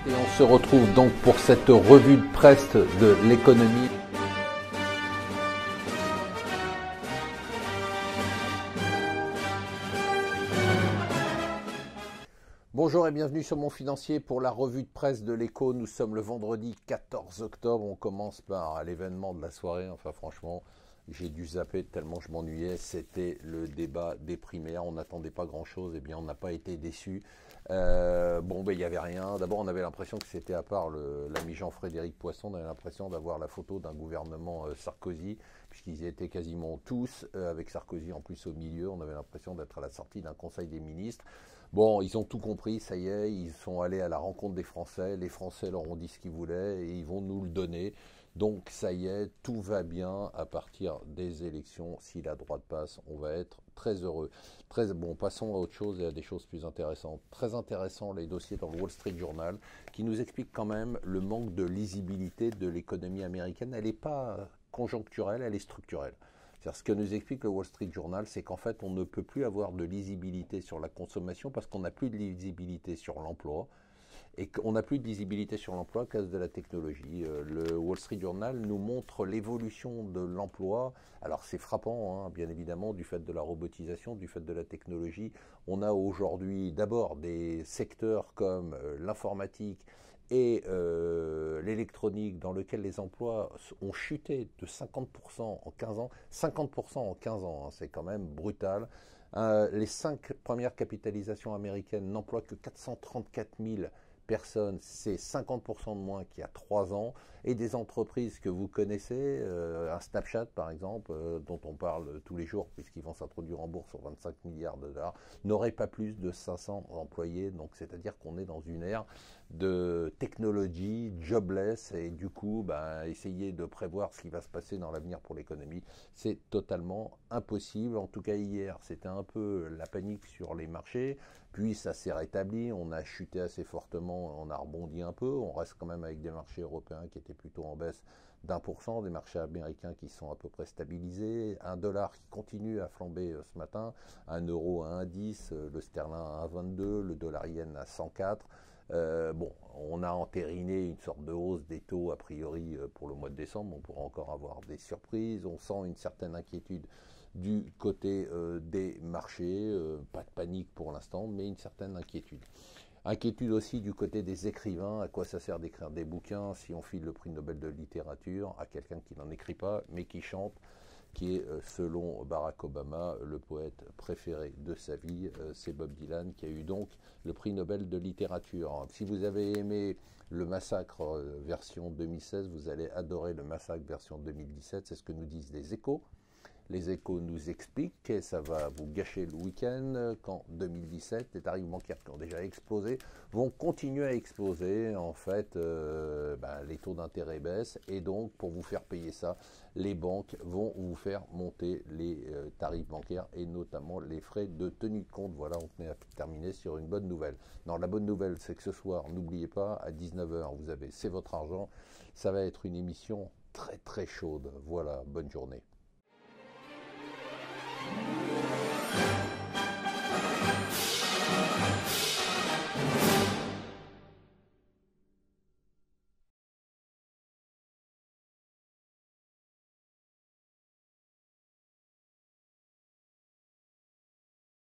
Et on se retrouve donc pour cette revue de presse de l'économie. Bonjour et bienvenue sur Mon Financier pour la revue de presse de l'Écho. Nous sommes le vendredi 14 octobre. On commence par l'événement de la soirée. Enfin franchement, j'ai dû zapper tellement je m'ennuyais. C'était le débat des primaires. On n'attendait pas grand-chose. Eh bien, on n'a pas été déçus. Il n'y avait rien. D'abord, on avait l'impression que c'était, à part l'ami Jean-Frédéric Poisson, on avait l'impression d'avoir la photo d'un gouvernement Sarkozy, puisqu'ils y étaient quasiment tous, avec Sarkozy en plus au milieu. On avait l'impression d'être à la sortie d'un conseil des ministres. Bon, ils ont tout compris, ça y est, ils sont allés à la rencontre des Français. Les Français leur ont dit ce qu'ils voulaient et ils vont nous le donner. Donc ça y est, tout va bien à partir des élections. Si la droite passe, on va être très heureux. Bon, passons à autre chose et à des choses plus intéressantes. Très intéressant, les dossiers dans le Wall Street Journal qui nous expliquent quand même le manque de lisibilité de l'économie américaine. Elle n'est pas conjoncturelle, elle est structurelle. Ce que nous explique le Wall Street Journal, c'est qu'en fait, on ne peut plus avoir de lisibilité sur la consommation parce qu'on n'a plus de lisibilité sur l'emploi. Et qu'on n'a plus de lisibilité sur l'emploi à cause de la technologie. Le Wall Street Journal nous montre l'évolution de l'emploi. Alors c'est frappant, hein, bien évidemment, du fait de la robotisation, du fait de la technologie. On a aujourd'hui d'abord des secteurs comme l'informatique et l'électronique dans lequel les emplois ont chuté de 50% en 15 ans. 50% en 15 ans, hein, c'est quand même brutal. Les 5 premières capitalisations américaines n'emploient que 434 000 personnes, c'est 50% de moins qu'il y a 3 ans, et des entreprises que vous connaissez, un Snapchat par exemple, dont on parle tous les jours puisqu'ils vont s'introduire en bourse sur 25 milliards de dollars, n'aurait pas plus de 500 employés, donc c'est-à-dire qu'on est dans une ère de technologie jobless, et du coup, essayer de prévoir ce qui va se passer dans l'avenir pour l'économie, c'est totalement impossible. En tout cas hier, c'était un peu la panique sur les marchés, puis ça s'est rétabli, on a chuté assez fortement, on a rebondi un peu, on reste quand même avec des marchés européens qui étaient plutôt en baisse d'1%, des marchés américains qui sont à peu près stabilisés, un dollar qui continue à flamber ce matin, un euro à 1,10, le sterling à 1,22, le dollar yen à 104. On a entériné une sorte de hausse des taux a priori pour le mois de décembre. On pourra encore avoir des surprises. On sent une certaine inquiétude du côté des marchés. Pas de panique pour l'instant, mais une certaine inquiétude. Inquiétude aussi du côté des écrivains. À quoi ça sert d'écrire des bouquins si on file le prix Nobel de littérature à quelqu'un qui n'en écrit pas, mais qui chante, qui est, selon Barack Obama, le poète préféré de sa vie. C'est Bob Dylan qui a eu donc le prix Nobel de littérature. Si vous avez aimé le Massacre version 2016, vous allez adorer le Massacre version 2017. C'est ce que nous disent les Échos. Les Échos nous expliquent que ça va vous gâcher le week-end qu'en 2017, les tarifs bancaires qui ont déjà explosé vont continuer à exploser. En fait, les taux d'intérêt baissent et donc pour vous faire payer ça, les banques vont vous faire monter les tarifs bancaires et notamment les frais de tenue de compte. Voilà, on tenait à terminer sur une bonne nouvelle. Non, la bonne nouvelle, c'est que ce soir, n'oubliez pas, à 19h, vous avez C'est votre argent. Ça va être une émission très très chaude. Voilà, bonne journée.